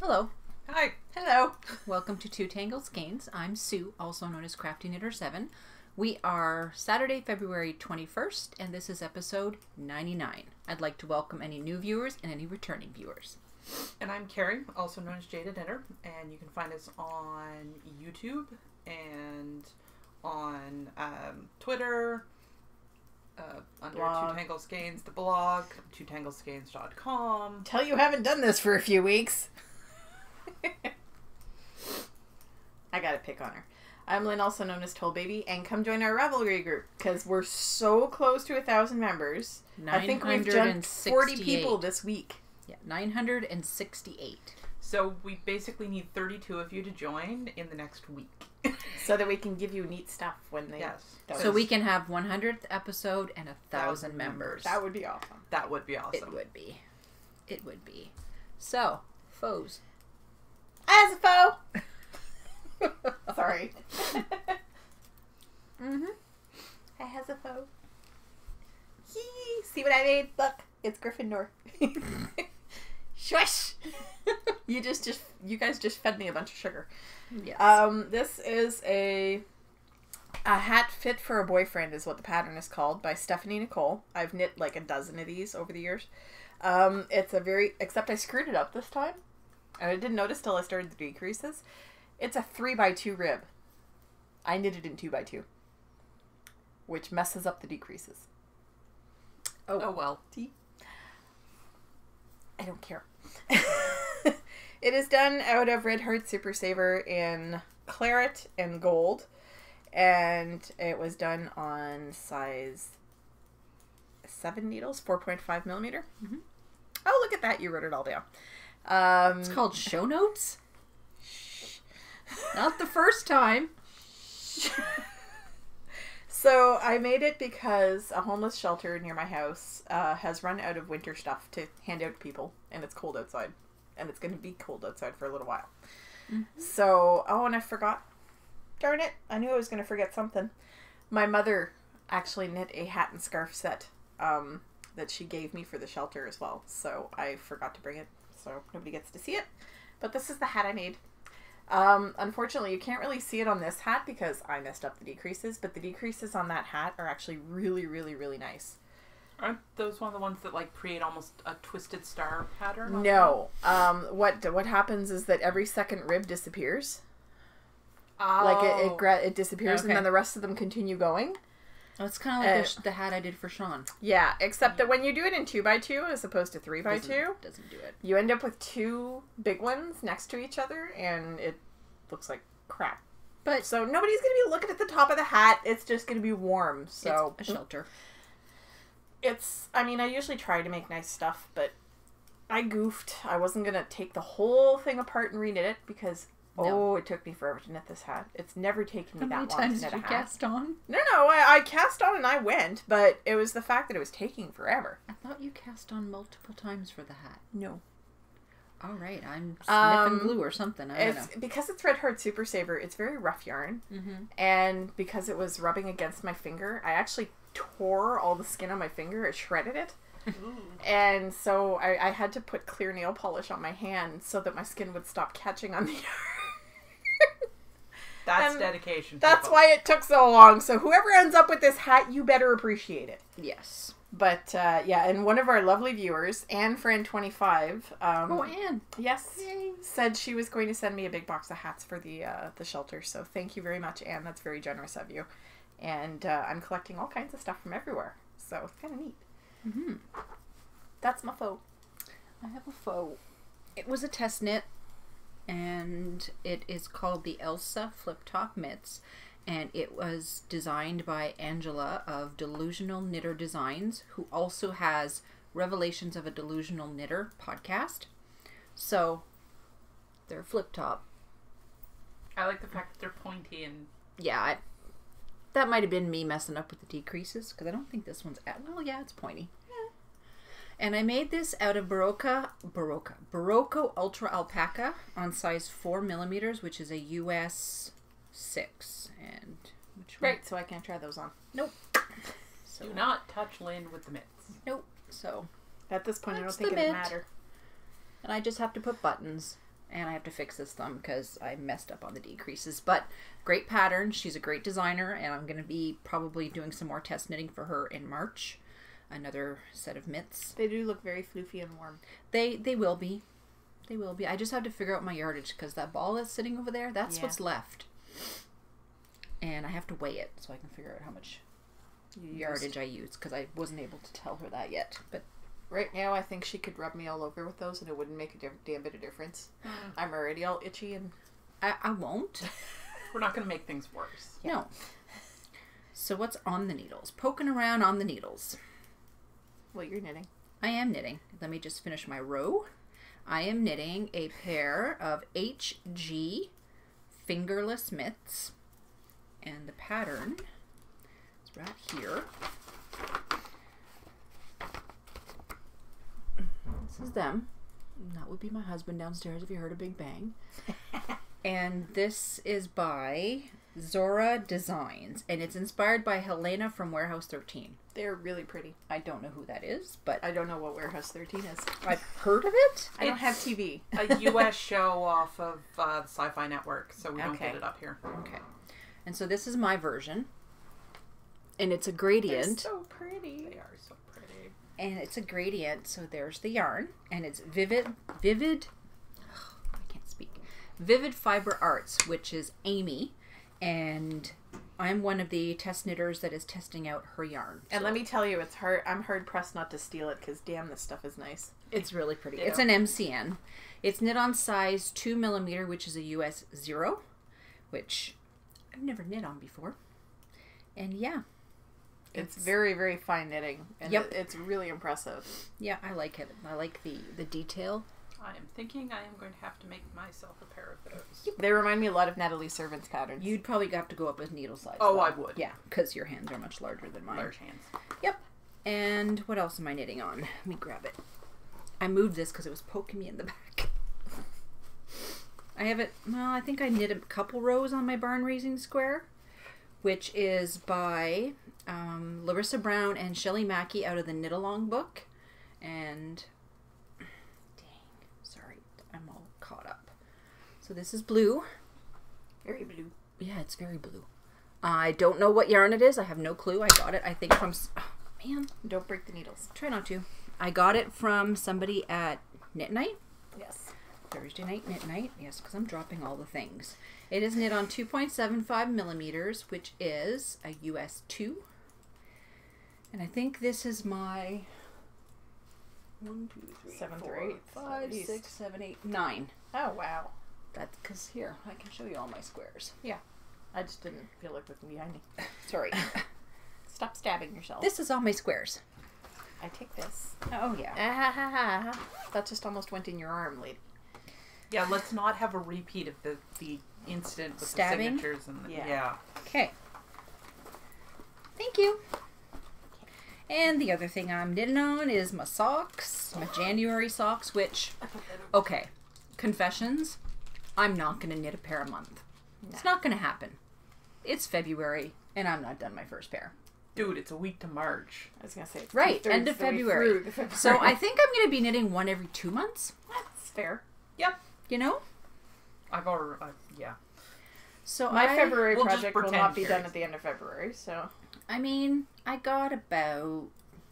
Hello. Hi. Hello. Welcome to Two Tangled Skeins. I'm Sue, also known as Crafty Knitter 7. We are Saturday, February 21st, and this is episode 99. I'd like to welcome any new viewers and any returning viewers. And I'm Kari, also known as Jada Knitter, and you can find us on YouTube and on Twitter, under blog. Two Tangled Skeins, the blog, twotangledskeins.com. Tell you haven't done this for a few weeks. I gotta pick on her. I'm Lynne, also known as Toll Baby, and come join our Ravelry group, because we're so close to 1,000 members. I think we've jumped 40 people this week. Yeah, 968. So we basically need 32 of you to join in the next week. So that we can give you neat stuff when they... Yes. So we can have 100th episode and 1,000 members. That would be awesome. That would be awesome. It would be. It would be. So, Faux. As a foe! Sorry. Mm-hmm. I has a foe. Yee! See what I made? Look, it's Gryffindor. Shush! You guys just fed me a bunch of sugar. Yes. This is a hat fit for a boyfriend is what the pattern is called, by Nicole. I've knit like a dozen of these over the years. It's a except I screwed it up this time. And I didn't notice till I started the decreases. It's a 3x2 rib. I knitted in 2x2. Which messes up the decreases. Oh well. I don't care. It is done out of Red Heart Super Saver in claret and gold. And it was done on size 7 needles, 4.5 millimeter. Mm-hmm. Oh, look at that. You wrote it all down. It's called show notes? Not the first time. So I made it because a homeless shelter near my house has run out of winter stuff to hand out to people, and it's cold outside, and it's going to be cold outside for a little while. Mm-hmm. So, and I forgot. Darn it. I knew I was going to forget something. My mother actually knit a hat and scarf set that she gave me for the shelter as well, so I forgot to bring it, so nobody gets to see it. But this is the hat I made. Unfortunately, you can't really see it on this hat because I messed up the decreases, but the decreases on that hat are actually really, really, really nice. Aren't those one of the ones that like create almost a twisted star pattern? No. What happens is that every second rib disappears. Oh. Like it disappears, okay. And then the rest of them continue going. Oh, it's kind of like the hat I did for Sean. Yeah, except that when you do it in 2x2 as opposed to 3x2, doesn't do it. You end up with two big ones next to each other, and it looks like crap. But so nobody's going to be looking at the top of the hat. It's just going to be warm. So it's a shelter. I usually try to make nice stuff, but I goofed. I wasn't going to take the whole thing apart and reknit it because... No. Oh, it took me forever to knit this hat. It's never taken me that long to knit a hat. How many times did you cast on? No, I cast on and I went, but it was the fact that it was taking forever. I thought you cast on multiple times for the hat. No. All right, I'm sniffing glue or something. I don't know. Because it's Red Heart Super Saver, it's very rough yarn. Mm-hmm. And because it was rubbing against my finger, I actually tore all the skin on my finger. It shredded it. And so I had to put clear nail polish on my hand so that my skin would stop catching on the yarn. That's dedication. That's why it took so long. So whoever ends up with this hat, you better appreciate it. Yes. But, and one of our lovely viewers, Anne25... Anne. Yes. Yay. Said she was going to send me a big box of hats for the shelter. So thank you very much, Anne. That's very generous of you. And I'm collecting all kinds of stuff from everywhere. So it's kind of neat. Mm-hmm. That's my faux. I have a faux. It was a test knit. And it is called the Elsa Flip Top Mitts, and it was designed by Angela of Delusional Knitter Designs, who also has Revelations of a Delusional Knitter podcast. So they're flip top. I like the fact that they're pointy and... Yeah, that might have been me messing up with the decreases, because I don't think this one's... Well, yeah, it's pointy. And I made this out of Barocco Ultra Alpaca on size 4 millimeters, which is a US 6. And which one? Right, so I can't try those on. Nope. So, do not touch Lynne with the mitts. Nope. So at this point, I don't think it would matter. And I just have to put buttons. And I have to fix this thumb because I messed up on the decreases. But great pattern. She's a great designer, and I'm going to be probably doing some more test knitting for her in March. Another set of mitts. They do look very floofy and warm. They will be. They will be. I just have to figure out my yardage because that ball that's sitting over there, that's what's left. And I have to weigh it so I can figure out how much yardage I use because I wasn't able to tell her that yet. But right now, I think she could rub me all over with those and it wouldn't make a damn bit of difference. I'm already all itchy and... I won't. We're not going to make things worse. No. So what's on the needles? Poking around on the needles. Well, you're knitting. I am knitting. Let me just finish my row. I am knitting a pair of HG fingerless mitts. And the pattern is right here. This is them. That would be my husband downstairs if you heard a big bang. And this is by Zhora Designs. And it's inspired by Helena from Warehouse 13. They're really pretty. I don't know who that is, but... I don't know what Warehouse 13 is. I've heard of it. I don't have TV. A U.S. show off of the Sci-Fi Network, so we don't get it up here. Okay. And so this is my version. And it's a gradient. They're so pretty. They are so pretty. And it's a gradient, so there's the yarn. And it's Vivid... I can't speak. Vivid Fiber Arts, which is Amy. And I'm one of the test knitters that is testing out her yarn. And let me tell you, it's hard. I'm hard pressed not to steal it because damn, this stuff is nice. It's really pretty. Yeah. It's an MCN. It's knit on size 2mm, which is a US 0, which I've never knit on before. And yeah. It's very, very fine knitting. And it's really impressive. Yeah, I like it. I like the detail. I am thinking I am going to have to make myself a pair of those. They remind me a lot of Natalie Servant's patterns. You'd probably have to go up with needle size. Oh, though. I would. Yeah, because your hands are much larger than mine. Large hands. Yep. And what else am I knitting on? Let me grab it. I moved this because it was poking me in the back. I have it, well, I think I knit a couple rows on my barn raising square, which is by Larissa Brown and Shelley Mackie out of the Knit Along book. And I'm all caught up. So this is blue. Very blue. Yeah, it's very blue. I don't know what yarn it is. I have no clue. I got it, I think, from... Oh, man. Don't break the needles. Try not to. I got it from somebody at Knit Night. Yes. Thursday night, Knit Night. Yes, because I'm dropping all the things. It is knit on 2.75mm, which is a US 2. And I think this is my... 1, 2, 3, 7 4, through 8. 5, 6, 7, 8, 9. Oh, wow. That's because here, I can show you all my squares. Yeah. I just didn't feel like looking behind me. Sorry. Stop stabbing yourself. This is all my squares. I take this. Oh, yeah. That just almost went in your arm, lady. Yeah, let's not have a repeat of the incident with Stabbing? the signatures. And yeah. Okay. Thank you. And the other thing I'm knitting on is my socks, my January socks, which, okay, confessions, I'm not going to knit a pair a month. Nah. It's not going to happen. It's February, and I'm not done my first pair. Dude, it's a week to March. I was going to say, it's right, end of February. So I think I'm going to be knitting one every 2 months. That's fair. Yep. You know? I've already, yeah. So my February project will not be curious. done at the end of February, so... I mean, I got about,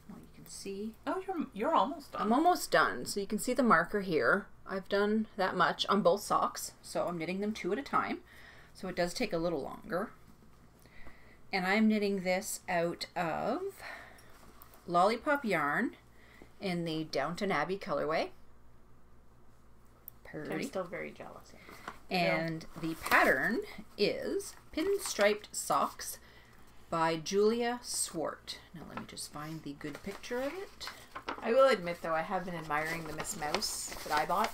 well, you can see. Oh, you're almost done. I'm almost done. So you can see the marker here. I've done that much on both socks. So I'm knitting them 2 at a time. So it does take a little longer. And I'm knitting this out of Lollipop yarn in the Downton Abbey colorway. Pretty. I'm still very jealous. And the pattern is Pinstriped Socks by Julia Swart. Now let me just find the good picture of it. I will admit, though, I have been admiring the Miss Mouse that I bought.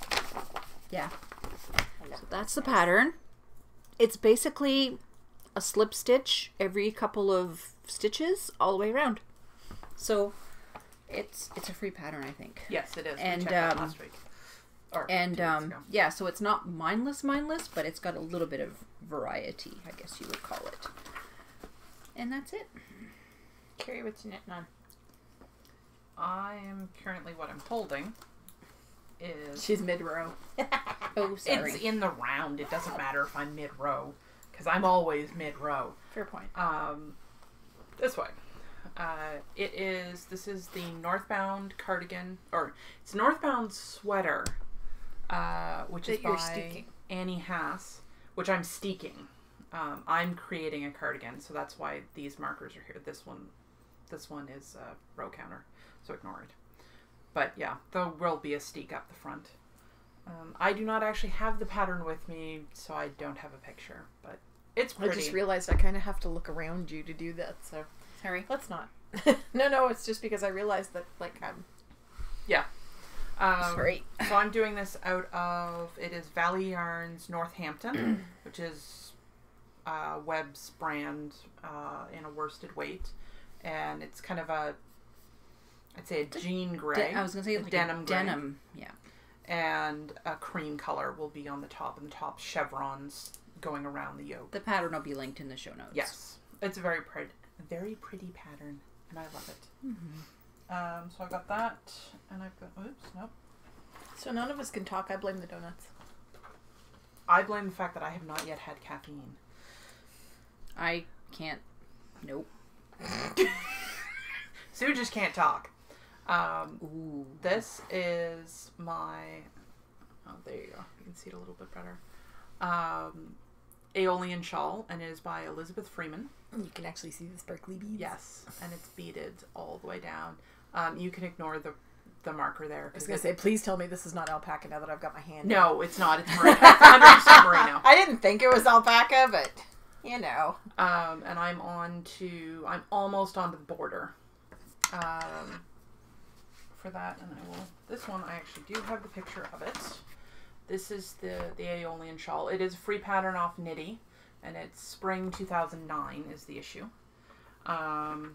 Yeah. So that's the pattern. It's basically a slip stitch every couple of stitches all the way around. So it's a free pattern, I think. Yes, it is. And we checked that last week. Yeah, so it's not mindless, but it's got a little bit of variety, I guess you would call it. And that's it. Kari, what's you knitting on? I'm currently, what I'm holding is... She's mid-row. Oh, sorry. It's in the round. It doesn't matter if I'm mid-row, because I'm always mid-row. Fair point. This way. This is the Northbound cardigan, or it's Northbound sweater, which is by Annie Haas, which I'm steeking. I'm creating a cardigan, so that's why these markers are here. This one is row counter, so ignore it. But yeah, there will be a steek up the front. I do not actually have the pattern with me, so I don't have a picture, but it's pretty. I just realized I kind of have to look around you to do that, so... Sorry. Let's not. No, it's just because I realized that, like, I'm... Yeah. Sorry. So I'm doing this out of, it is Valley Yarns Northampton, which is Webb's brand in a worsted weight. And it's kind of a, I'd say a jean gray. I was going to say like denim gray. Denim, yeah. And a cream color will be on the top, and the top chevrons going around the yoke. The pattern will be linked in the show notes. Yes. It's a very pretty pattern, and I love it. Mm-hmm. So I got that, and I've got, oops, nope. So none of us can talk. I blame the donuts. I blame the fact that I have not yet had caffeine. I can't. Nope. Sue just can't talk. Ooh. This is my... Oh, there you go. You can see it a little bit better. Aeolian shawl, and it is by Elizabeth Freeman. You can actually see the sparkly beads. Yes, and it's beaded all the way down. You can ignore the marker there. I was going to say, please tell me this is not alpaca now that I've got my hand No, it's not. It's merino. It's 100% merino. I didn't think it was alpaca, but, you know. And I'm almost onto the border. For that, and this one I actually do have the picture of it. This is the Aeolian shawl. It is a free pattern off Knitty, and it's spring 2009 is the issue. I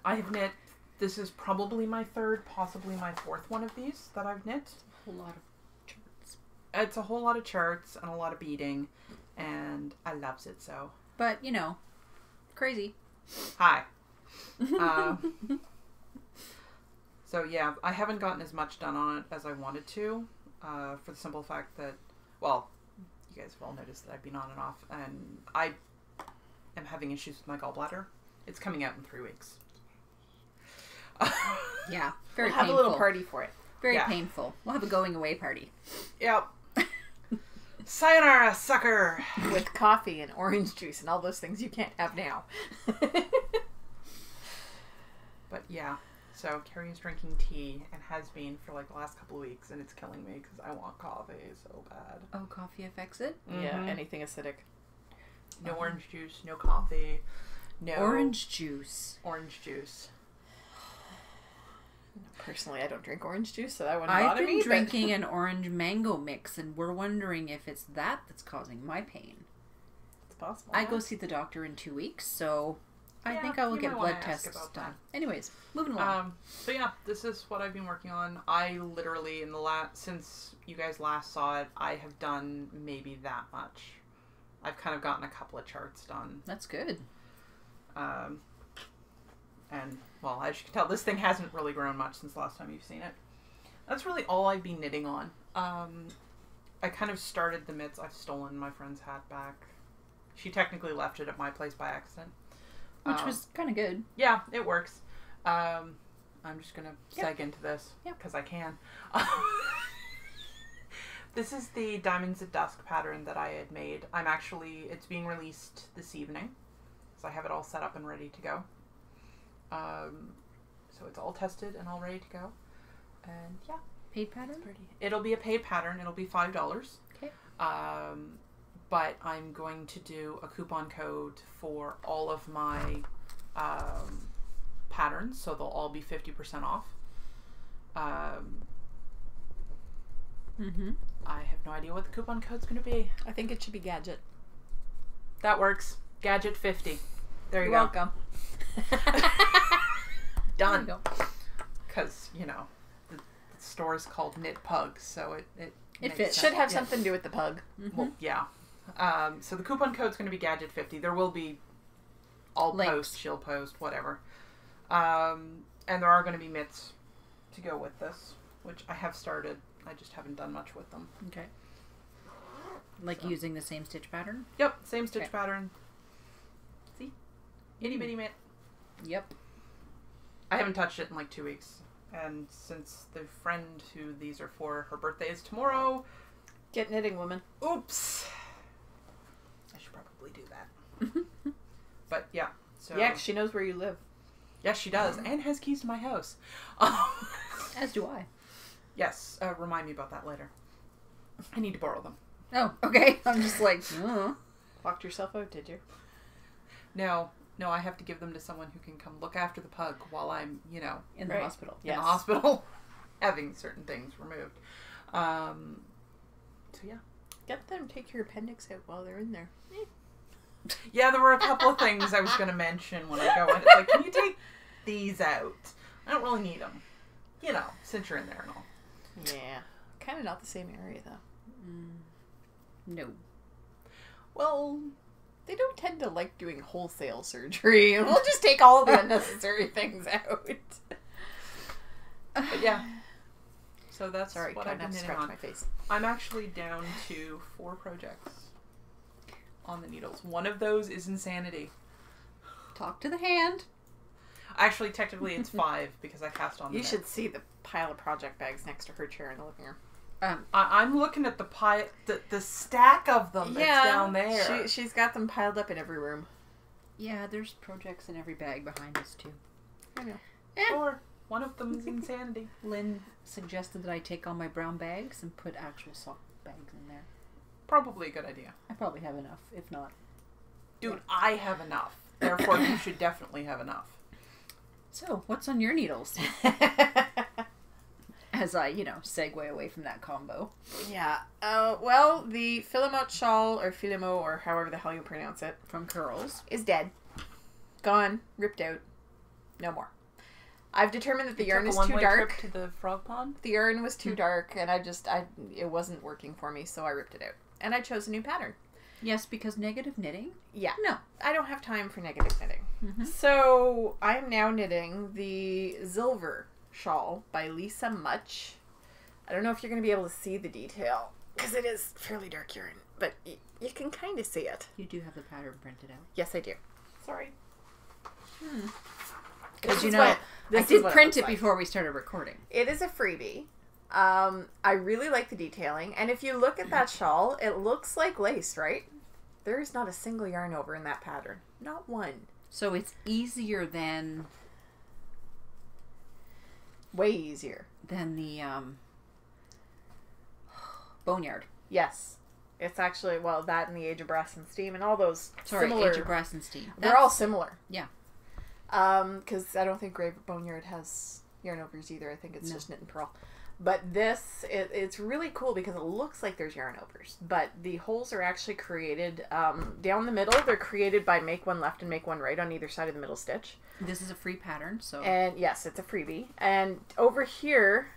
have knit, this is probably my third, possibly my fourth one of these that I've knit. A whole lot of charts. It's a whole lot of charts and a lot of beading, and I loves it so. But, you know, crazy. Hi. So yeah, I haven't gotten as much done on it as I wanted to, for the simple fact that, well, you guys have all noticed that I've been on and off, and I am having issues with my gallbladder. It's coming out in 3 weeks. Yeah, very we'll have painful. a little party for it. Very painful. We'll have a going away party. Yep. Sayonara, sucker! With coffee and orange juice and all those things you can't have now. But yeah. So Kari is drinking tea, and has been for like the last couple of weeks, and it's killing me because I want coffee so bad. Oh, coffee affects it? Mm-hmm. Yeah, anything acidic. No orange juice, no coffee, no... Orange juice. Orange juice. Personally, I don't drink orange juice, so that wouldn't bother me. I've been drinking an orange mango mix, and we're wondering if it's that's causing my pain. It's possible. I go see the doctor in 2 weeks, so... I think I will get blood tests done. Anyways, moving along. So yeah, this is what I've been working on. I literally, since you guys last saw it, I have done maybe that much. I've kind of gotten a couple of charts done. That's good. And, well, as you can tell, this thing hasn't really grown much since the last time you've seen it. That's really all I've been knitting on. I kind of started the mitts. I've stolen my friend's hat back. She technically left it at my place by accident. Which was kind of good. Yeah, it works. I'm just going to seg into this because I can. This is the Diamonds at Dusk pattern that I had made. It's being released this evening. So I have it all set up and ready to go. So it's all tested and all ready to go. And yeah. Paid pattern? It'll be a paid pattern. It'll be $5. Okay. But I'm going to do a coupon code for all of my patterns, so they'll all be 50% off. I have no idea what the coupon code's going to be. I think it should be Gadget. That works. Gadget 50. There you You're go. welcome. Done. Because, the store is called Knit Pug, so it fits. Should have something to do with the pug. Well, yeah. So the coupon code's going to be Gadget 50. There will be post, she'll post, whatever. And there are going to be mitts to go with this. which I have started. I just haven't done much with them. Okay. Like using the same stitch pattern? Yep, same stitch pattern. See? Itty bitty mitt. Yep. I haven't touched it in like 2 weeks. And since the friend who these are for, her birthday is tomorrow. Get knitting, woman. Oops. I should probably do that. But yeah. So yeah, 'cause she knows where you live. Yes, she does. And has keys to my house. As do I. Yes. Remind me about that later. I need to borrow them. Oh, okay. I'm just like, Locked yourself out, did you? No, I have to give them to someone who can come look after the pug while I'm, in the hospital. In the hospital, having certain things removed. So yeah. Get them to take your appendix out while they're in there. Yeah, there were a couple of things I was going to mention when I go in. It's like, can you take these out? I don't really need them. Since you're in there and all. Yeah. Kind of not the same area, though. No. Well, they don't tend to like doing wholesale surgery. We'll just take all the unnecessary things out. But yeah. So that's what I've been knitting on. My face. I'm actually down to 4 projects on the needles. One of those is Insanity. Talk to the hand. Actually, technically it's 5 because I cast on the You should see the pile of project bags next to her chair in the living room. I'm looking at the pile, the stack of them that's down there. She's got them piled up in every room. Yeah, there's projects in every bag behind us, too. I know. Or one of them is Insanity. Lynn suggested that I take all my brown bags and put actual sock bags in there. Probably a good idea. I probably have enough, if not. Dude, I have enough. Therefore, you should definitely have enough. So, what's on your needles? As I, segue away from that combo. Yeah. Well, the Philemot shawl, or Philemo, or however the hell you pronounce it, from Curls, is dead. Gone. Ripped out. No more. I've determined that the yarn is too dark. Trip to the frog pond? The yarn was too dark, and it wasn't working for me, so I ripped it out. And I chose a new pattern. Yes, because negative knitting? Yeah. No. I don't have time for negative knitting. Mm-hmm. So, I'm now knitting the Zilver shawl by Lisa Much. I don't know if you're going to be able to see the detail, because it is fairly dark yarn, but you can kind of see it. You do have the pattern printed out. Yes, I do. Sorry. Because, I did print it before we started recording. It is a freebie. I really like the detailing, and if you look at that shawl, it looks like lace, right? There is not a single yarn over in that pattern. Not one. So it's easier than... Way easier. Than the, Boneyard. Yes. It's actually, that and the Age of Brass and Steam and all those similar... Age of Brass and Steam. They're all similar. Yeah. Because I don't think Grave Boneyard has yarn overs either. I think it's just knit and purl. But this, it's really cool because it looks like there's yarn overs. But the holes are actually created down the middle. They're created by make one left and make one right on either side of the middle stitch. This is a free pattern, so... And yes, it's a freebie. And over here,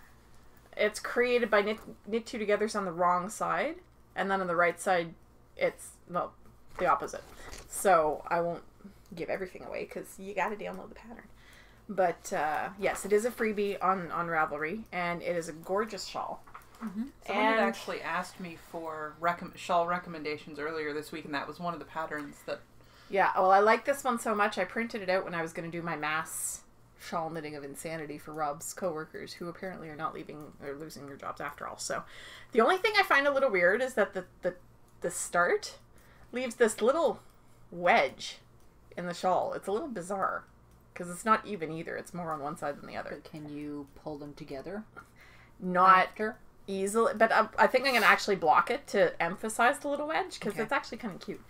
it's created by knit two togethers on the wrong side. And then on the right side, it's, the opposite. So I won't give everything away because you got to download the pattern. But yes, it is a freebie on Ravelry, and it is a gorgeous shawl. Mm-hmm. Someone had actually asked me for shawl recommendations earlier this week, and that was one of the patterns that... Yeah, well, I like this one so much, I printed it out when I was going to do my mass shawl knitting of insanity for Rob's coworkers, who apparently are not leaving or losing their jobs after all. So the only thing I find a little weird is that the start leaves this little wedge in the shawl. It's a little bizarre. Because it's not even either. It's more on one side than the other. But can you pull them together? Not easily. But I think I'm going to actually block it to emphasize the little wedge. Because it's actually kind of cute.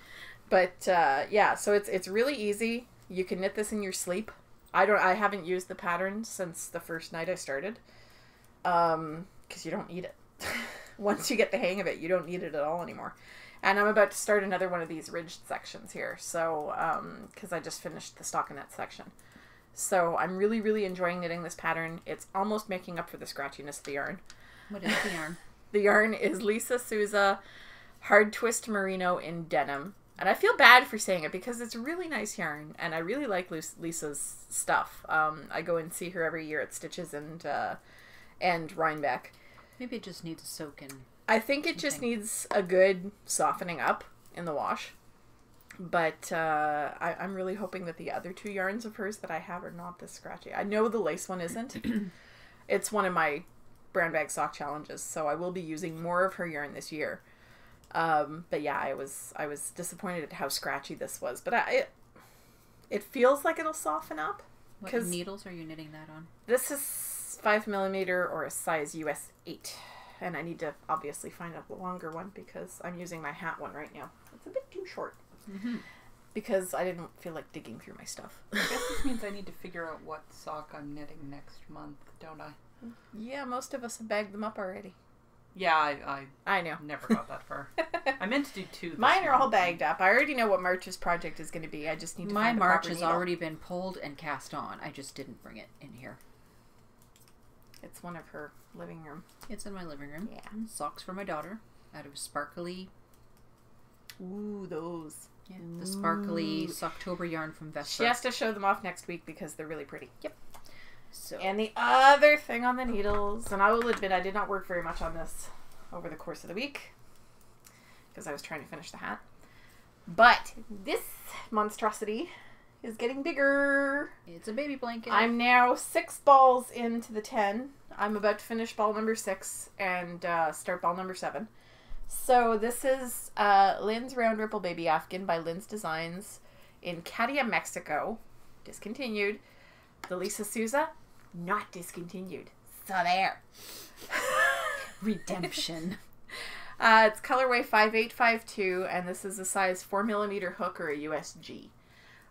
But yeah, so it's really easy. You can knit this in your sleep. I haven't used the pattern since the first night I started. Because you don't need it. Once you get the hang of it, you don't need it at all anymore. And I'm about to start another one of these ridged sections here. So, because I just finished the stockinette section. So I'm really, really enjoying knitting this pattern. It's almost making up for the scratchiness of the yarn. What is the yarn? The yarn is Lisa Souza Hard Twist Merino in denim. And I feel bad for saying it because it's really nice yarn. And I really like Lisa's stuff. I go and see her every year at Stitches and and Rhinebeck. Maybe it just needs a soak in. I think it just needs a good softening up in the wash. But I'm really hoping that the other 2 yarns of hers that I have are not this scratchy. I know the lace one isn't. It's one of my brown bag sock challenges, so I will be using more of her yarn this year. But yeah, I was disappointed at how scratchy this was. But it feels like it'll soften up. What needles are you knitting that on? This is 5mm or a size US 8. And I need to obviously find a longer one because I'm using my hat one right now. It's a bit too short. Mm-hmm. Because I didn't feel like digging through my stuff. I guess this means I need to figure out what sock I'm knitting next month, don't I? Yeah, most of us have bagged them up already. Yeah, I know. Never got that far. I meant to do 2 this Mine year. are all bagged up. I already know what March's project is going to be. I just need to find a March proper has needle. already been pulled and cast on. I just didn't bring it in here. It's one of her living room. It's in my living room. Yeah. Socks for my daughter out of sparkly. Ooh, those. Yeah, the sparkly Socktober yarn from Vespa. She has to show them off next week because they're really pretty. Yep. So. And the other thing on the needles, and I will admit I did not work very much on this over the course of the week because I was trying to finish the hat. But this monstrosity is getting bigger. It's a baby blanket. I'm now 6 balls into the 10. I'm about to finish ball number 6 and start ball number 7. So this is Lynne's Round Ripple Baby Afghan by Lindsay Designs in Cadia, Mexico. Discontinued. The Lisa Souza, not discontinued. So there. Redemption. It's colorway 5852, and this is a size 4mm hook or a USG.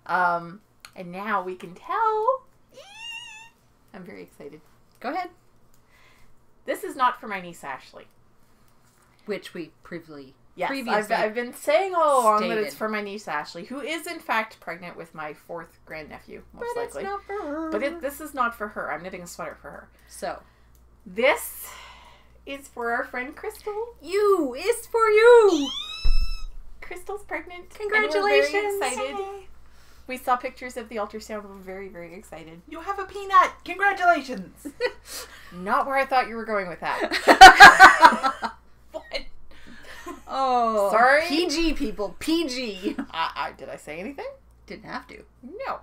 And now we can tell. I'm very excited. Go ahead. This is not for my niece Ashley. Which we previously I've been saying all along stated. that it's for my niece Ashley, who is in fact pregnant with my 4th grandnephew, most likely. It's not for her. But this is not for her. I'm knitting a sweater for her. So, this is for our friend Krystal. It's for you. Krystal's pregnant. Congratulations. And we're very excited. We saw pictures of the ultrasound. We're very, very excited. You have a peanut. Congratulations. Not where I thought you were going with that. What? Oh, sorry. PG people, PG. Did I say anything? Didn't have to. No.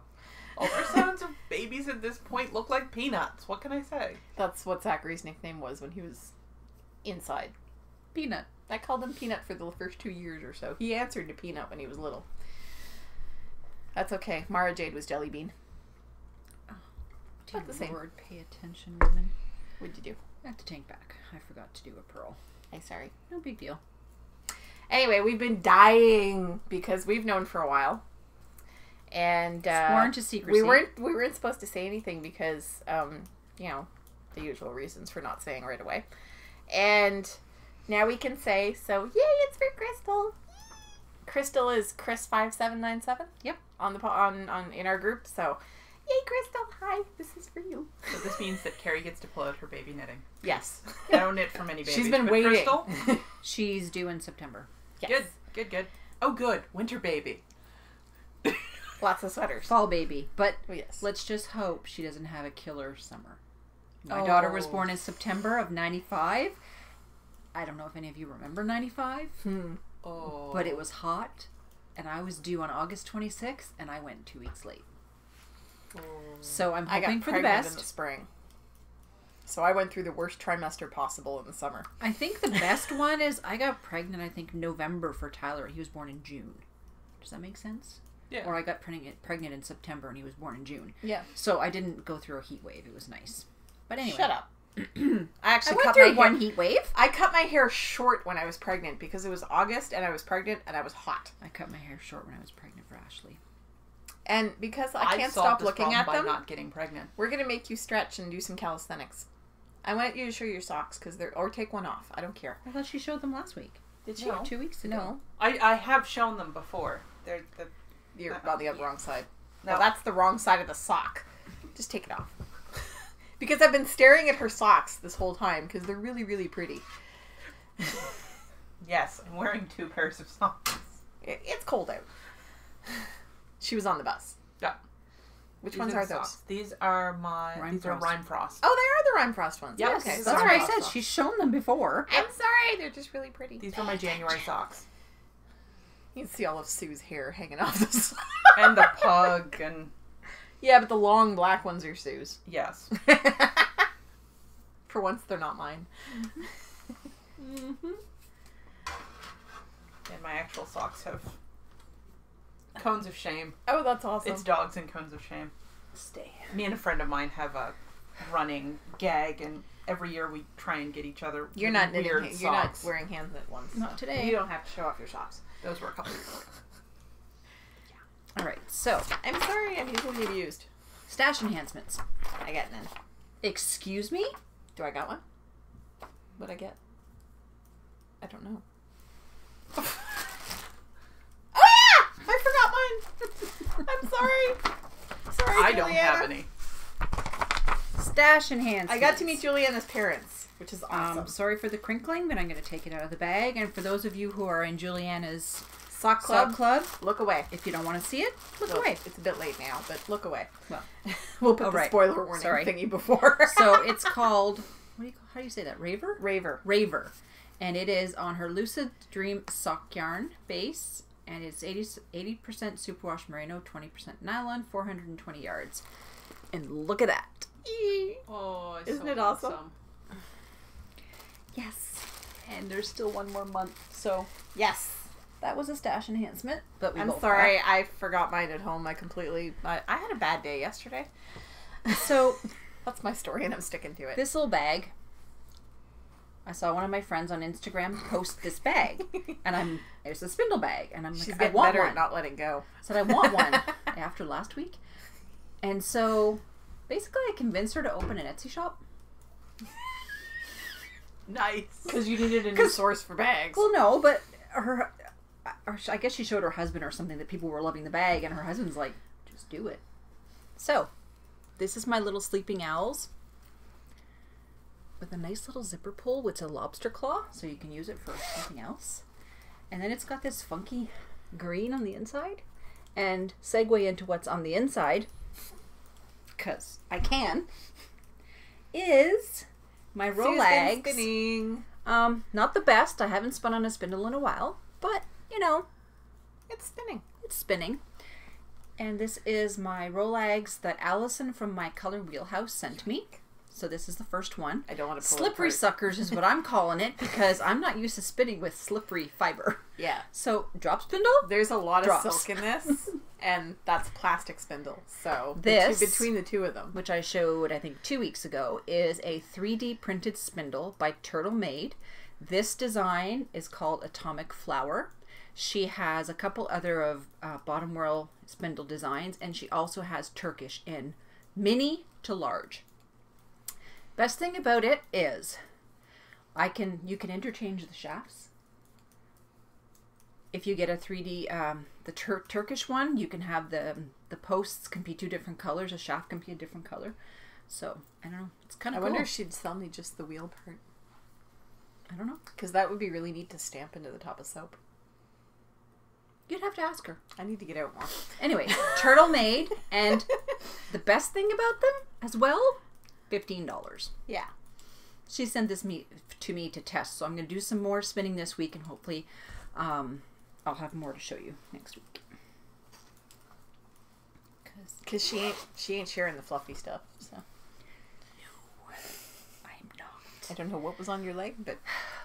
Ultrasounds of babies at this point look like peanuts. What can I say? That's what Zachary's nickname was when he was inside. Peanut. I called him Peanut for the first 2 years or so. He answered to Peanut when he was little. That's okay. Mara Jade was Jelly Bean. Oh, Not the same. Lord, pay attention, women. What'd you do? I have to tank back. I forgot to do a pearl. I'm sorry. No big deal. Anyway, we've been dying because we've known for a while. And sworn to secrecy. We weren't supposed to say anything because you know, the usual reasons for not saying right away. And now we can say, so yay, it's for Krystal. Krystal is Chris5797. Yep. On in our group. So yay, Krystal, hi, this is for you. So this means that Kari gets to pull out her baby knitting. Yes. I don't knit from any babies. She's been but waiting. Krystal? She's due in September. Yes. Good. Oh, good. Winter baby. Lots of sweaters. Fall baby. But yes. Let's just hope she doesn't have a killer summer. My daughter was born in September of 95. I don't know if any of you remember 95. Oh. But it was hot. And I was due on August 26th. And I went 2 weeks late. Oh. So I'm I hoping got for the pregnant best. in the spring. So I went through the worst trimester possible in the summer. I think the best one is I got pregnant, I think, November for Tyler. He was born in June. Does that make sense? Yeah. Or I got pregnant in September and he was born in June. Yeah. So I didn't go through a heat wave. It was nice. But anyway. Shut up. I went through one heat wave. I cut my hair short when I was pregnant because it was August and I was pregnant and I was hot. I cut my hair short when I was pregnant for Ashley. And because I can't solved stop this looking problem at by them, not getting pregnant. we're going to make you stretch and do some calisthenics. I want you to show your socks because they're, or take one off. I don't care. I thought she showed them last week. Did she? No. 2 weeks ago. No. I have shown them before. You're on the wrong side. No. No, that's the wrong side of the sock. Just take it off. Because I've been staring at her socks this whole time because they're really, really pretty. Yes, I'm wearing 2 pairs of socks. It's cold out. She was on the bus. Yeah. Which ones are those? Socks. These are Rhyme Frost. Oh, they are the Rhyme Frost ones. Yep. Okay. That's what I said. She's shown them before. I'm sorry. They're just really pretty. These were my January socks. You can see all of Sue's hair hanging off the side. And the pug and... Yeah, but the long black ones are Sue's. Yes. For once, they're not mine. Mm-hmm. And my actual socks have cones of shame. Oh, that's awesome. It's dogs and cones of shame. Stay. Me and a friend of mine have a running gag, and every year we try and get each other You're not weird knitting. socks. You're not wearing hand knit ones. Not today. You don't have to show off your socks. Those were a couple years ago. All right, so I'm sorry. I'm easily abused. stash enhancements. I got none. Excuse me? Do I got one? What'd I get? I don't know. Oh yeah! I forgot mine. I'm sorry. Sorry, I don't have any. Stash enhancements. I got to meet Juliana's parents, which is awesome. Sorry for the crinkling, but I'm going to take it out of the bag. And for those of you who are in Juliana's Sock club, look away. If you don't want to see it, look Well, away. It's a bit late now, but look away. Well, we'll put the spoiler warning thingy before. So it's called, how do you say that? Raver? Raver. And it is on her Lucid Dream sock yarn base. And it's 80% superwash merino, 20% nylon, 420 yards. And look at that. Oh, isn't it awesome? Yes. And there's still one more month. So yes. That was a stash enhancement. But I'm sorry, I forgot mine at home. I had a bad day yesterday. So that's my story and I'm sticking to it. This little bag, I saw one of my friends on Instagram post this bag. And it's a spindle bag. And I'm She's like, I want better one. at not letting go. I said, I want one after last week. And so basically I convinced her to open an Etsy shop. Nice. Because you needed a new source for bags. Well, no, but I guess she showed her husband or something that people were loving the bag, and her husband's like, just do it. So, this is my little sleeping owls with a nice little zipper pull with a lobster claw, so you can use it for something else. And then it's got this funky green on the inside. And segue into what's on the inside, because I can, is my Rolex. Spinning. Not the best. I haven't spun on a spindle in a while, but you know, it's spinning. It's spinning. And this is my Rolex that Allison from my Color Wheelhouse sent me. So this is the first one. I don't want to pull Slippery suckers is what I'm calling it because I'm not used to spinning with slippery fiber. Yeah. So drop spindle. There's a lot of silk in this, and that's plastic spindle. So this, between the two of them, which I showed I think 2 weeks ago, is a 3D printed spindle by Turtle Made. This design is called Atomic Flower. She has a couple other of bottom whirl spindle designs, and she also has Turkish in mini to large. Best thing about it is you can interchange the shafts. If you get a 3D, the Turkish one, you can have the posts can be 2 different colors. A shaft can be a different color. So, I don't know. It's kind of cool. I wonder if she'd sell me just the wheel part. I don't know. Because that would be really neat to stamp into the top of soap. You'd have to ask her. I need to get out more. Anyway, Turtle Made, and the best thing about them as well, $15. Yeah. She sent this to me to test, so I'm going to do some more spinning this week, and hopefully I'll have more to show you next week. Because she ain't sharing the fluffy stuff, so. No, I'm not. I don't know what was on your leg, but...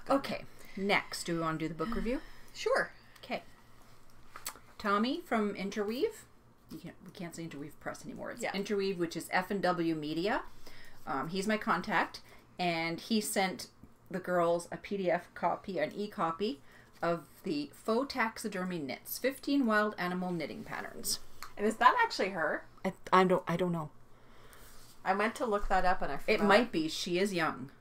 Okay, next, do we want to do the book review? Sure. Okay. Tommy from Interweave. We can't say Interweave Press anymore. It's Interweave, which is F&W Media. He's my contact, and he sent the girls a PDF copy, an e-copy of the Faux Taxidermy Knits, 15 Wild Animal Knitting Patterns. And is that actually her? I don't know. I meant to look that up and I forgot. It might be. She is young.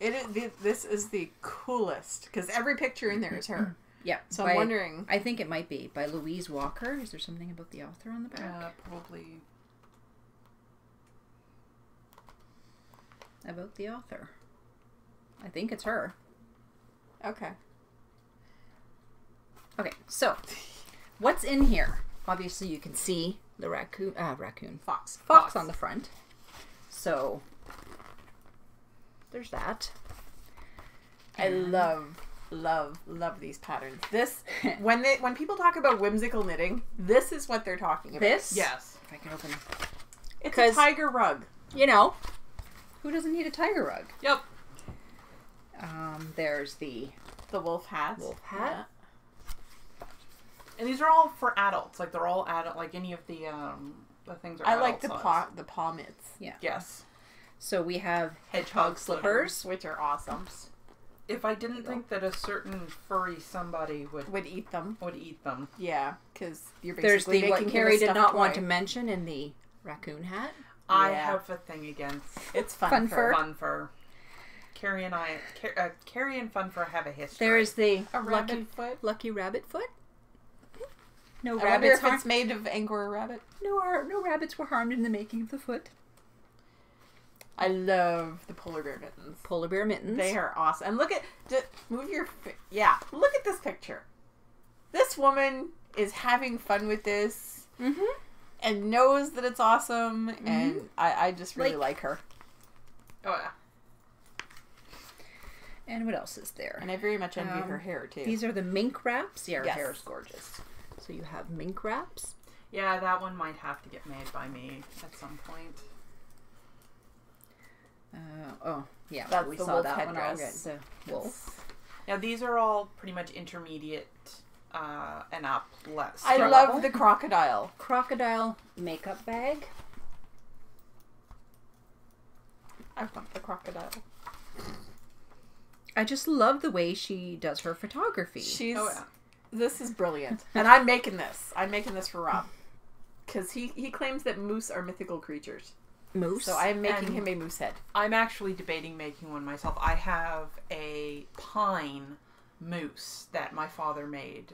This is the coolest, because every picture in there is her. Yeah. So I'm wondering. I think it might be by Louise Walker. Is there something about the author on the back? Probably. About the author. I think it's her. Okay. Okay, so what's in here? Obviously you can see the raccoon. Fox on the front. So there's that. I love these patterns. This when people talk about whimsical knitting, this is what they're talking about. This? Yes. If I can open it's a tiger rug. You know, who doesn't need a tiger rug? Yep. There's the wolf hat. Yeah. And these are all for adults. Like they're all adult. Like any of the things are. I like the paw mitts. Yeah. Yes. So we have hedgehog slippers, which are awesome. If I didn't think that a certain furry somebody would eat them. Yeah, because you're basically there's the making what Kari did not toy. Want to mention in the raccoon hat. I have a thing against it's fun fur. Fun fur. Kari and Fun Fur have a history. There is the lucky rabbit foot. No I rabbits. wonder if it's made of Angora rabbit. No rabbits were harmed in the making of the foot. I love the polar bear mittens. Polar bear mittens. They are awesome. And look at look at this picture. This woman is having fun with this and knows that it's awesome, and I just really like her. Oh yeah. And what else is there? And I very much envy her hair too. These are the mink wraps. Yeah, her hair is gorgeous. So you have mink wraps. Yeah, that one might have to get made by me at some point. Yeah, that's we the saw wolf that one. headdress. The wolf. Now these are all pretty much intermediate and up less. I love the crocodile makeup bag. I want the crocodile. I just love the way she does her photography. This is brilliant. And I'm making this. I'm making this for Rob. Because he claims that moose are mythical creatures. Moose? So I'm making him a moose head. I'm actually debating making one myself. I have a pine moose that my father made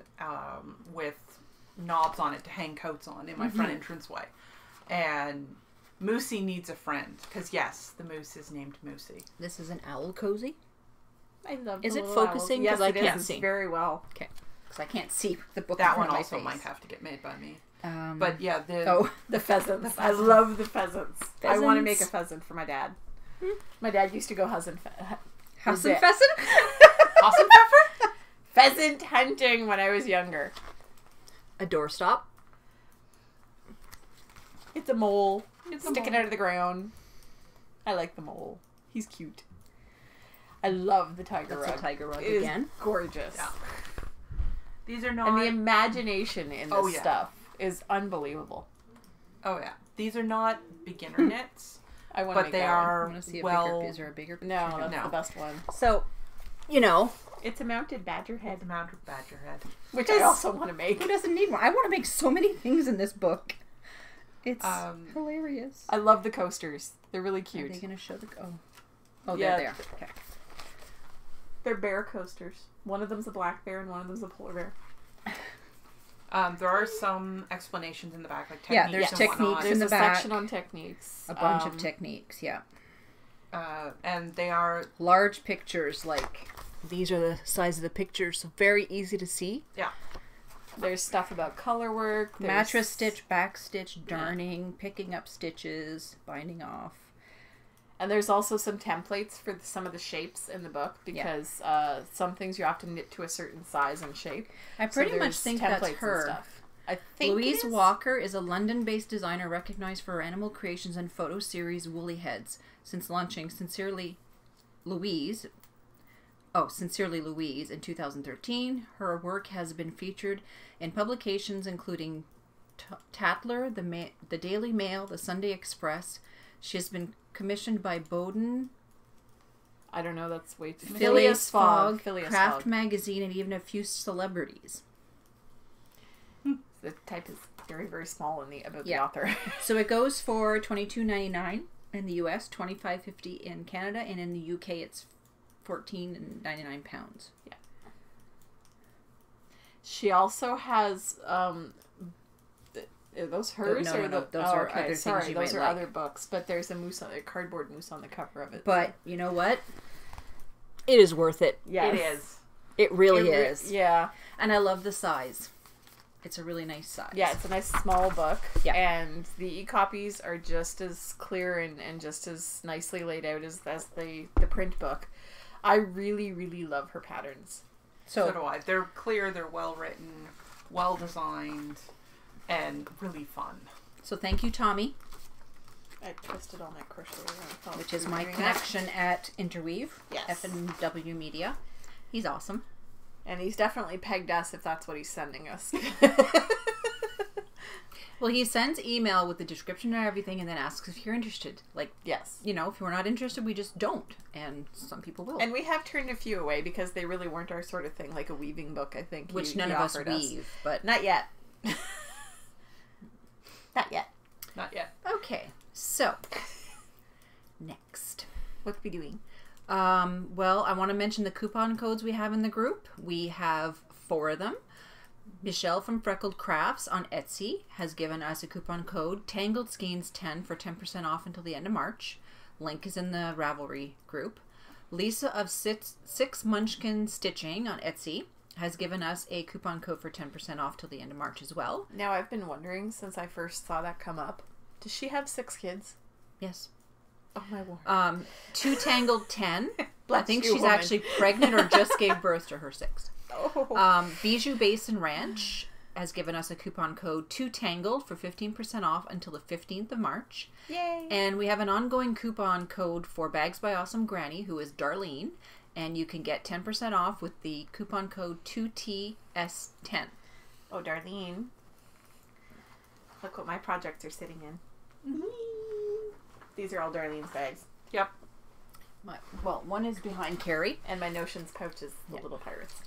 with knobs on it to hang coats on in my front entranceway. And Moosey needs a friend. Because yes, the moose is named Moosey. This is an owl cozy. I love Is the it little focusing? Yes, I can't see. See. Very well. Okay. Because I can't see the book. That one also might have to get made by me. But yeah, the pheasants. I love the pheasants. I want to make a pheasant for my dad. My dad used to go pheasant hunting when I was younger. A doorstop. It's a mole. It's sticking out of the ground. I like the mole. He's cute. I love the tiger rug. That's a tiger rug it again. Is gorgeous. Yeah. These are not. And the imagination in this stuff is unbelievable. Oh yeah, these are not beginner knits. I want to make I are want to see is there a bigger picture? No, that's the best one. So, it's a mounted badger head. It's a mounted badger head, which I also want to make. Who doesn't need one? I want to make so many things in this book. It's hilarious. I love the coasters. They're really cute. Are they going to show the? Oh, yeah, they're there. Okay. They're bear coasters. One of them's a black bear and one of them's a polar bear. There are some explanations in the back, like techniques. Yeah, there's techniques in the back. There's a section on techniques. A bunch of techniques, yeah. And they are large pictures. Like these are the size of the pictures, so very easy to see. Yeah. There's stuff about color work, mattress stitch, back stitch, darning, picking up stitches, binding off. And there's also some templates for some of the shapes in the book because some things you have to knit to a certain size and shape. I pretty much think that's her. I think Louise Walker is a London-based designer recognized for her animal creations and photo series Woolly Heads. Since launching Sincerely Louise in 2013, her work has been featured in publications including Tatler, the Daily Mail, the Sunday Express. She has been commissioned by Bowden. I don't know, that's way too Phileas Fogg, Craft Magazine, and even a few celebrities. The type is very, very small about the author. So it goes for $22.99 in the US, $25.50 in Canada, and in the UK it's £14.99. Yeah. She also has are those hers no, or no, those are other things you those might are like. other books, but there's a cardboard moose on the cover of it. But you know what? It is worth it. Yes. It is. It really is. Yeah. And I love the size. It's a really nice size. Yeah, it's a nice small book. Yeah. And the e-copies are just as clear and just as nicely laid out as the print book. I really, really love her patterns. So do I. They're clear, they're well written, well designed, and really fun. So thank you, Tommy. I twisted all my crochet around. Which is my connection at Interweave. Yes. F&W Media. He's awesome. And he's definitely pegged us if that's what he's sending us. Well, he sends email with the description and everything and then asks if you're interested. Like, yes. You know, if we're not interested, we just don't. And some people will. And we have turned a few away because they really weren't our sort of thing, like a weaving book, I think. Which none of us weave, but... Not yet. Not yet. Not yet. Okay, so... Next. What are we doing? Well, I want to mention the coupon codes we have in the group. We have 4 of them. Michelle from Freckled Crafts on Etsy has given us a coupon code, Tangled Skeins 10 for 10% off until the end of March. Link is in the Ravelry group. Lisa of Six Munchkin Stitching on Etsy has given us a coupon code for 10% off till the end of March as well. Now, I've been wondering since I first saw that come up, does she have 6 kids? Yes. Oh my word. TWOTANGLED 10. I think you, she's woman. actually pregnant or just gave birth to her 6th. Oh. Bijou Basin Ranch has given us a coupon code, TWOTANGLED, for 15% off until the 15th of March. Yay. And we have an ongoing coupon code for Bags by Awesome Granny, who is Darlene. And you can get 10% off with the coupon code 2TS10. Oh, Darlene. Look what my projects are sitting in. These are all Darlene's bags. Yep. Well, one is behind Kari. And my Notions pouch is the little pirates.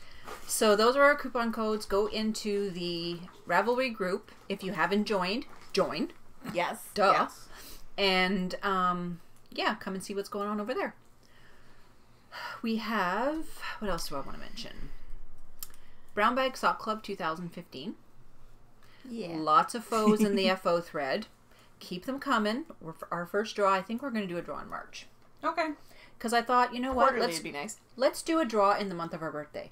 So those are our coupon codes. Go into the Ravelry group. If you haven't joined, join. Yes. Duh. Yes. And, yeah, come and see what's going on over there. We have... What else do I want to mention? Brown Bag Sock Club 2015. Yeah. Lots of Faux in the FO thread. Keep them coming. Our first draw, I think we're going to do a draw in March. Okay. Because I thought, you know Quarterly what? would be nice. Let's do a draw in the month of our birthday.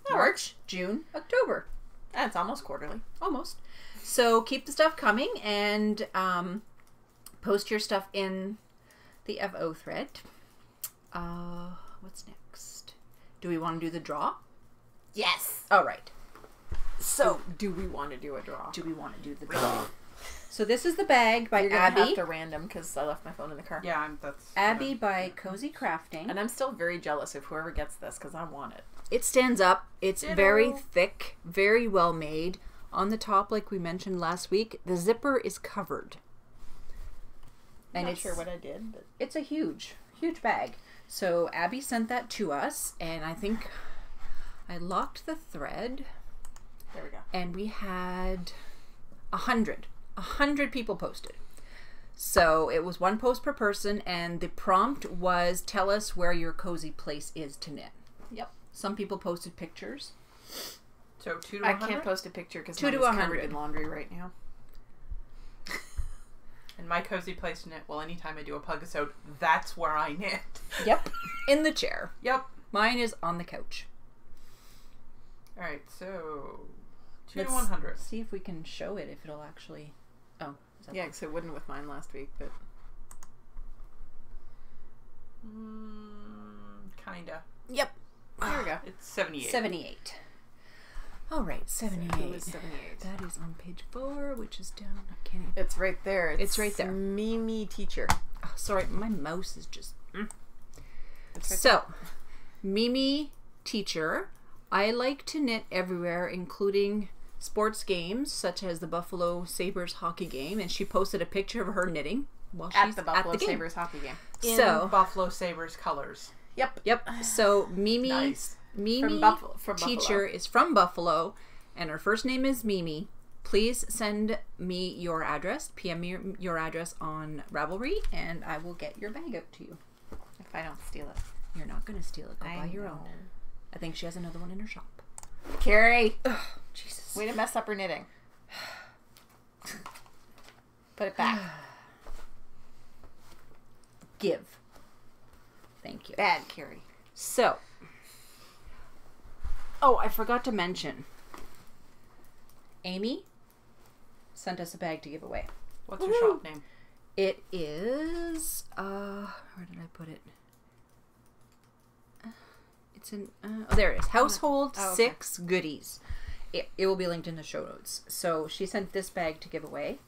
That works. June, October. That's almost quarterly. Almost. So keep the stuff coming and post your stuff in the FO thread. What's next? Do we want to do the draw? Yes. All right. So, do we want to do a draw? Do we want to do the draw? So this is the bag by You're gonna Abby. have to random because I left my phone in the car. Yeah, that's... Abby by Cozy Crafting. And I'm still very jealous of whoever gets this because I want it. It stands up. It's Ditto. very thick, very well made. On the top, like we mentioned last week, the zipper is covered. I'm And not it's sure what I did, but it's a huge, huge bag. So Abby sent that to us, and I think I locked the thread, there we go. and we had 100 people posted. So it was 1 post per person, and the prompt was, tell us where your cozy place is to knit. Yep. Some people posted pictures. So 2 to I 100? can't post a picture because 2 mine to is covered 100. in laundry right now. And my cozy place to knit, well, anytime I do a pug-a-sode, that's where I knit. Yep. In the chair. Yep. Mine is on the couch. Alright, so... 2 Let's to 100. see if we can show it, if it'll actually... Oh. Is that Yeah, because it wouldn't with mine last week, but... Kinda. Yep. There we go. It's 78. 78. All right, 78. It was 78. That is on page 4, which is down. I can't even... It's right there. It's right there. mimiteacher. Oh, sorry, my mouse is just... It's right So, mimiteacher. I like to knit everywhere, including sports games, such as the Buffalo Sabres hockey game, and she posted a picture of her knitting while at she's the Buffalo game. Sabres hockey game. In So, Buffalo Sabres colors. Yep. yep. So, Mimi... Nice. Mimi From Buffalo. teacher is from Buffalo, and her first name is Mimi. Please send me your address, PM me your address on Ravelry, and I will get your bag out to you. If I don't steal it. You're not going to steal it. Go I buy your know. own. I think she has another one in her shop. Kari! Ugh, Jesus. Way to mess up her knitting. Put it back. Give. Thank you. Bad, Kari. So, oh, I forgot to mention. Amy sent us a bag to give away. What's your shop name? It is, where did I put it? It's in, oh, there it is. Household 6 Goodies. It will be linked in the show notes. So she sent this bag to give away.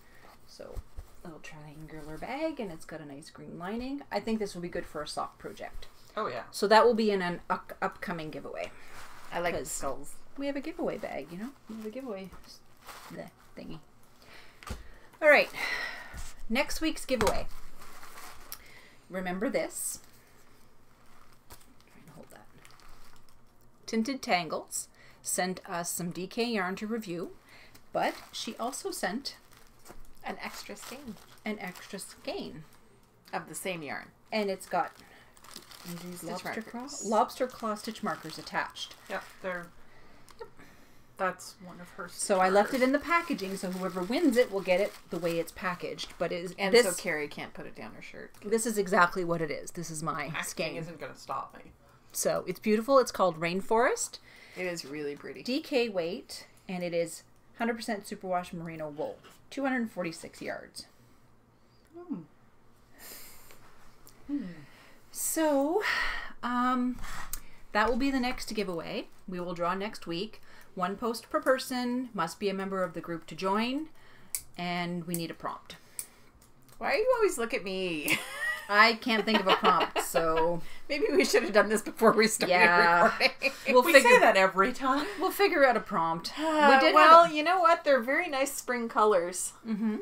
So a little triangular bag, and it's got a nice green lining. I think this will be good for a sock project. Oh, yeah. So that will be in an upcoming giveaway. I like skulls. We have a giveaway bag, you know? We have a giveaway thingy. All right. Next week's giveaway. Remember this. I'm trying to hold that. Tinted Tangles sent us some DK yarn to review, but she also sent an extra skein. An extra skein. Of the same yarn. And it's got these lobster claw stitch markers attached. Yep, that's one of her stitch So markers. I left it in the packaging, so whoever wins it will get it the way it's packaged. But so Kari can't put it down her shirt. This is exactly what it is. This is my skein. Isn't going to stop me. So it's beautiful. It's called Rainforest. It is really pretty. DK weight, and it is 100% superwash merino wool. 246 yards. So, that will be the next giveaway. We will draw next week. 1 post per person, must be a member of the group to join, and we need a prompt. Why do you always look at me? I can't think of a prompt, so... Maybe we should have done this before we started recording. We say that every time. We'll figure out a prompt. You know what? They're very nice spring colors. Mm-hmm.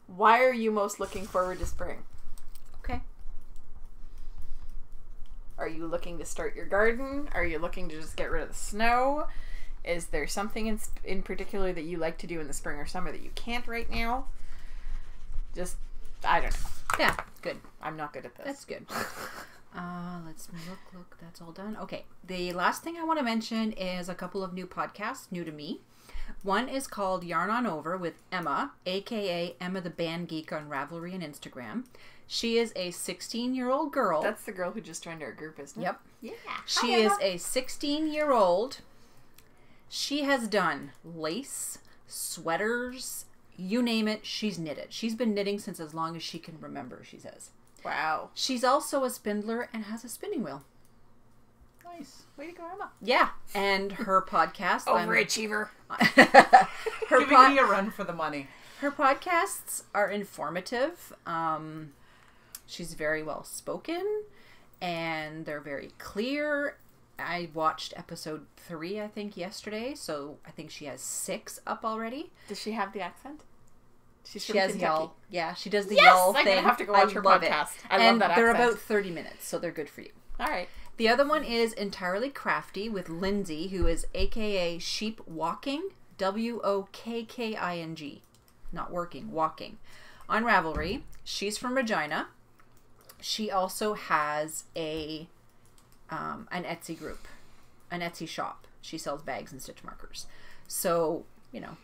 Why are you most looking forward to spring? Okay. Are you looking to start your garden? Are you looking to just get rid of the snow? Is there something in particular that you like to do in the spring or summer that you can't right now? Just, I don't know. Yeah, good. I'm not good at this. That's good. Let's look. That's all done. Okay. The last thing I want to mention is a couple of new podcasts, new to me. One is called Yarn On Over with Emma, a.k.a. emmathebandgeek on Ravelry and Instagram. She is a 16-year-old girl. That's the girl who just joined our group, isn't it? Yep. Yeah. She is a 16-year-old. She has done lace, sweaters, you name it, she's knitted. She's been knitting since as long as she can remember, she says. Wow. She's also a spindler and has a spinning wheel. Nice. Way to go, Emma. Yeah. And her podcast... Overachiever. Giving me a run for the money. Her podcasts are informative. She's very well spoken, and they're very clear. I watched episode 3, I think, yesterday, so I think she has 6 up already. Does she have the accent? She has y'all. Yeah, she does the y'all thing. I'm going to have to go watch her podcast. I love that accent. They're about 30 minutes, so they're good for you. All right. The other one is Entirely Crafty with Lindsay, who is a.k.a. sheepwokking, WOKKING. Not working, walking. On Ravelry. She's from Regina. She also has an Etsy group, an Etsy shop. She sells bags and stitch markers. So,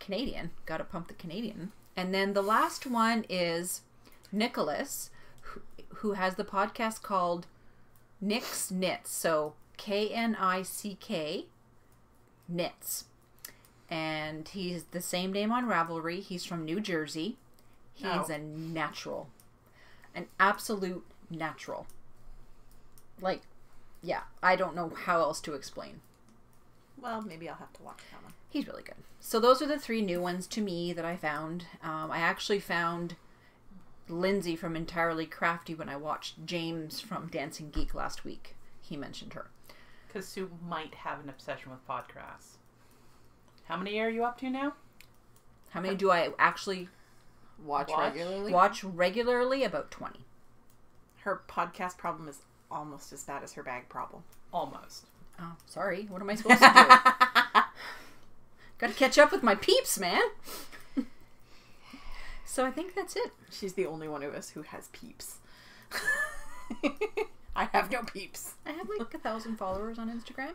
Canadian. Got to pump the Canadian. And then the last one is Nicholas, who has the podcast called Nick's Knits. So, KNICK Knits. And he's the same name on Ravelry. He's from New Jersey. He's a natural. An absolute natural. Like, yeah, I don't know how else to explain. Well, maybe I'll have to watch that one. He's really good. So those are the 3 new ones to me that I found. I actually found Lindsay from Entirely Crafty when I watched James from Dancing Geek last week. He mentioned her. Because Sue might have an obsession with podcasts. How many are you up to now? How many do I actually watch regularly? Watch regularly, about 20. Her podcast problem is almost as bad as her bag problem. Almost. Oh, sorry. What am I supposed to do? Got to catch up with my peeps, man. So I think that's it. She's the only one of us who has peeps. I have no peeps. I have like 1,000 followers on Instagram.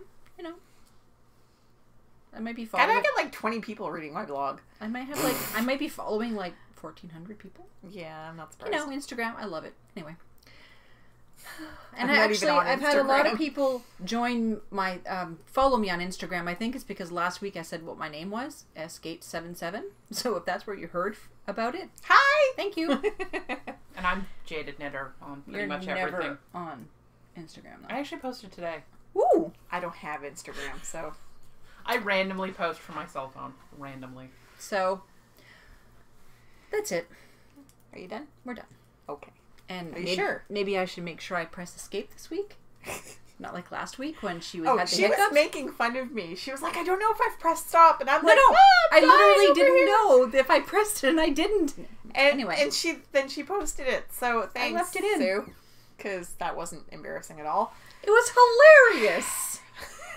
I might be following. I get like 20 people reading my blog. I might be following like 1,400 people. Yeah, I'm not surprised. Instagram, I love it. Anyway. And I've had a lot of people join my, follow me on Instagram. I think it's because last week I said what my name was, Escape77. So if that's where you heard about it, hi! Thank you. And I'm Jaded Knitter on pretty much everything. On Instagram, though. I actually posted today. Ooh! I don't have Instagram, so... I randomly post from my cell phone. Randomly. So, that's it. Are you done? We're done. Okay. And Are you sure? Maybe I should make sure I press escape this week. Not like last week when she had the hiccups. She was making fun of me. She was like, I don't know if I've pressed stop. And I'm No, I literally didn't know if I pressed it and I didn't. Anyway. And she posted it. So thanks, I left it in. Sue. Because that wasn't embarrassing at all. It was hilarious.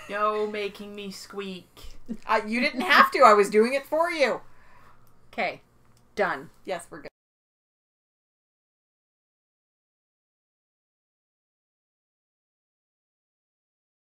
No making me squeak. You didn't have to. I was doing it for you. Okay. Done. Yes, we're good.